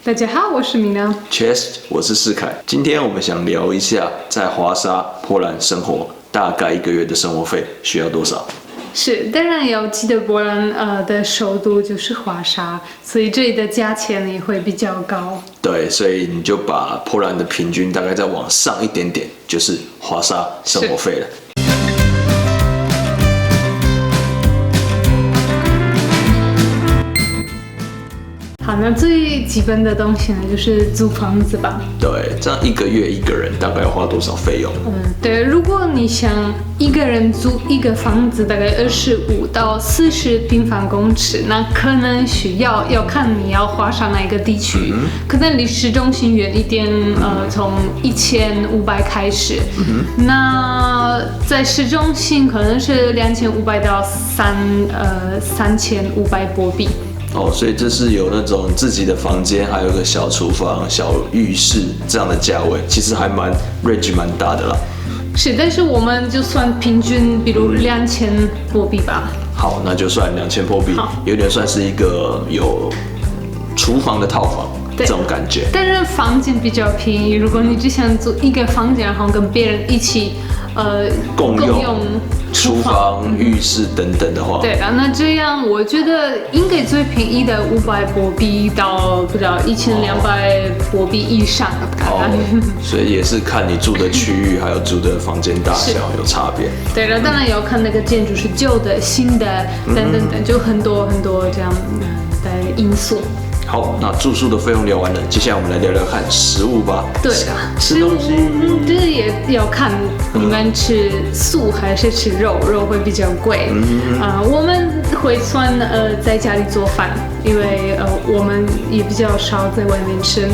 大家好，我是米娜。Chest， 我是世凯。今天我们想聊一下在华沙、波兰生活，大概1个月的生活费需要多少？是，当然要记得波兰的首都就是华沙，所以这里的价钱也会比较高。对，所以你就把波兰的平均大概再往上一点点，就是华沙生活费了。好，那最基本的东西呢，就是租房子吧。对，这样1个月一个人大概要花多少费用？对，如果你想一个人租一个房子，大概25到40平方公尺，那可能需要看你要华沙哪一个地区，可能离市中心远一点，从1500开始。那在市中心可能是2500到3500波币。哦，所以这是有那种自己的房间，还有一个小厨房、小浴室这样的价位，其实还range 蛮大的啦。是，但是我们就算平均，比如2000波币吧。好，那就算2000波币，有点算是一个有厨房的套房这种感觉。但是房间比较便宜，如果你只想租一个房间，然后跟别人一起共用厨房、浴室等等的话，对啊，那这样我觉得应该最便宜的500波币到不知道1200波币以上。所以也是看你住的区域还有住的房间大小有差别。对了，当然也要看那个建筑是旧的、新的等等等，就很多这样的因素。好，那住宿的费用聊完了，接下来我们来聊聊看食物吧。对啊，吃东西，这也要看你们吃素还是吃肉，肉会比较贵。我们会算在家里做饭，因为我们也比较少在外面吃。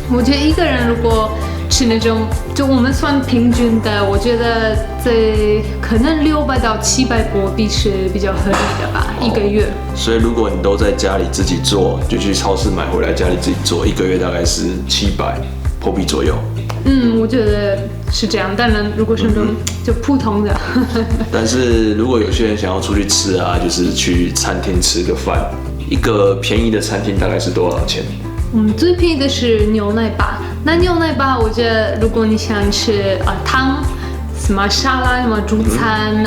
我觉得一个人如果吃那种，就我们算平均的，我觉得在可能600到700波币是比较合理的吧，一个月。所以如果你都在家里自己做，就去超市买回来家里自己做，1个月大概是700波币左右。我觉得是这样。当然，如果是那种就普通的，但是如果有些人想要出去吃啊，就是去餐厅吃个饭，一个便宜的餐厅大概是多少钱？最便宜的是牛奶吧。那牛奶吧，我觉得如果你想吃汤、什么沙拉、什么主餐，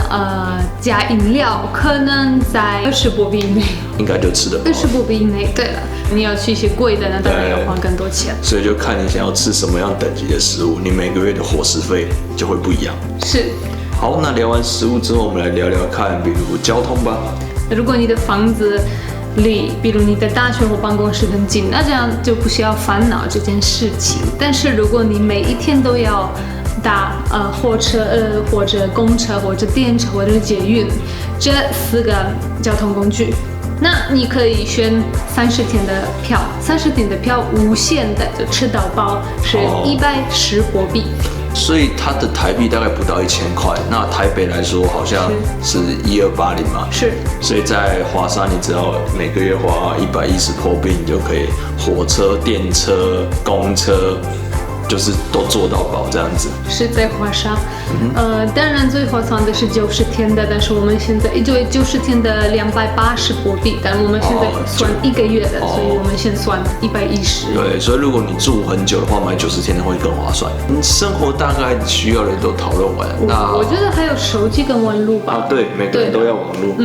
加饮料，可能在20波币以内，应该就吃得饱。20波币以内。对了，你要去一些贵的，那当然要花更多钱。所以就看你想要吃什么样等级的食物，你每个月的伙食费就会不一样。是。好，那聊完食物之后，我们来聊聊看，比如交通吧。如果你的房子离，比如你的大学或办公室很近，那这样就不需要烦恼这件事情。但是如果你每一天都要搭火车或者公车或者电车或者捷运这4个交通工具，那你可以选30天的票，30天的票无限的就吃到饱，是110波币。所以它的台币大概不到1000块，那台北来说好像是1280嘛。是。所以在华沙，你只要每个月花110波币，你就可以火车、电车、公车，就是都坐到饱这样子。是在华沙。当然最划算的是90天的，但是我们现在因为90天的280波币，但我们现在算1个月的，所以我们先算110。对，所以如果你住很久的话，买90天的会更划算。生活大概需要的都讨论完，那我觉得还有手机跟网络吧。对，每个人都要网络。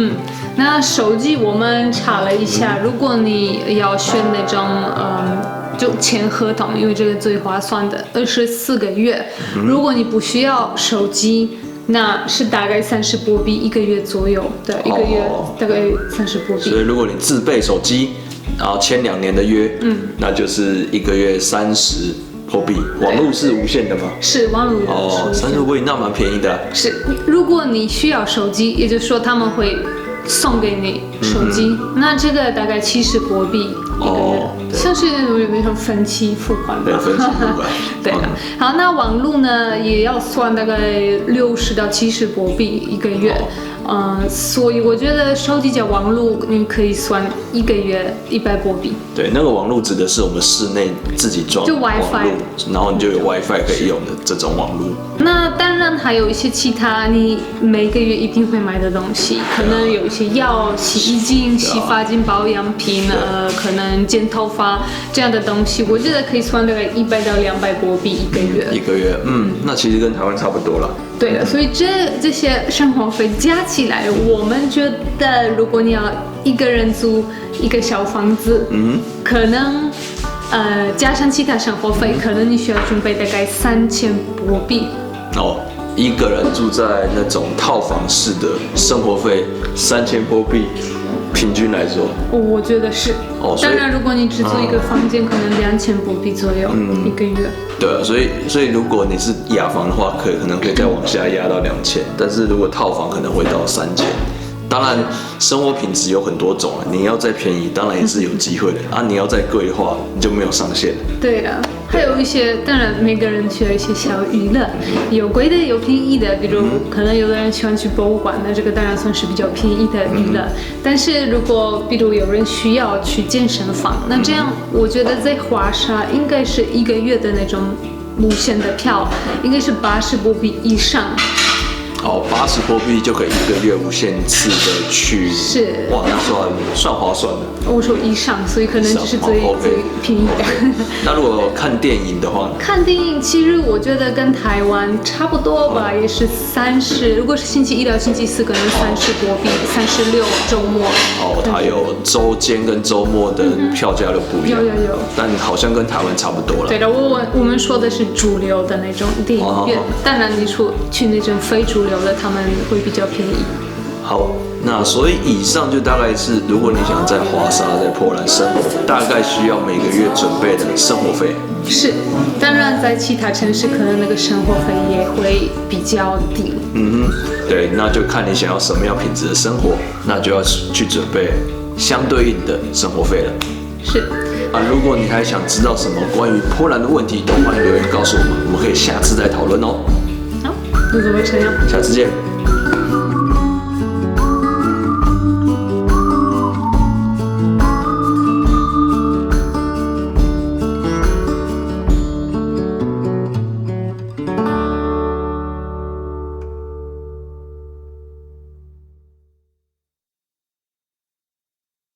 那手机我们查了一下，如果你要选那种就签合同，因为这个最划算的24个月。如果你不需要手机，那是大概30波币1个月左右的，1个月大概30波币。所以如果你自备手机，然后签2年的约，那就是1个月30波币。网络是无限的吗？是，网络是30波币，那蛮便宜的。是，如果你需要手机，也就是说他们会送给你手机，那这个大概70波币1个月，像是那种分期付款吧。对，分期付款。对的。好，那网络呢也要算大概60到70波币1个月。所以我觉得手机加网络你可以算1个月100波币。对，那个网络指的是我们室内自己装，就 WiFi， 然后你就有 WiFi 可以用的这种网络。那当当然还有一些其他你每个月一定会买的东西，可能有一些药、洗衣精、洗发精、保养品，可能剪头发这样的东西，我觉得可以算大概100到200国币一个月。一个月，那其实跟台湾差不多了。对的，所以这些生活费加起来，我们觉得如果你要一个人租一个小房子，可能加上其他生活费，可能你需要准备大概3000国币。哦，一个人住在那种套房式的生活费3000波币，平均来说，我觉得是。当然，如果你只租一个房间，可能2000波币左右一个月。对啊，所以如果你是雅房的话，可能可以再往下压到2000，但是如果套房可能会到3000。当然，生活品质有很多种你要再便宜，当然也是有机会的啊。你要再贵的话，你就没有上限了。对的，还有一些，当然每个人需要一些小娱乐，有贵的有便宜的，比如可能有的人喜欢去博物馆，那这个当然算是比较便宜的娱乐。但是如果比如有人需要去健身房，那这样我觉得在华沙应该是一个月的那种路线的票，应该是80波币以上。80波币就可以一个月无限次的去，是哇，那算划算的。我说以上，所以可能就是最便宜的。那如果看电影的话，看电影其实我觉得跟台湾差不多吧，也是30。如果是星期一到星期四，可能30国币，36周末。它有周间跟周末的票价都不一样。有，但好像跟台湾差不多了。对的，我们说的是主流的那种电影院，当然你去那种非主流的，他们会比较便宜。好，那所以以上就大概是，如果你想在华沙、在波兰生活，大概需要每个月准备的生活费。是，当然在其他城市可能那个生活费也会比较低。对，那就看你想要什么样品质的生活，那就要去准备相对应的生活费了。是。如果你还想知道什么关于波兰的问题，都欢迎留言告诉我们，我们可以下次再讨论哦。好，那就这样，下次见。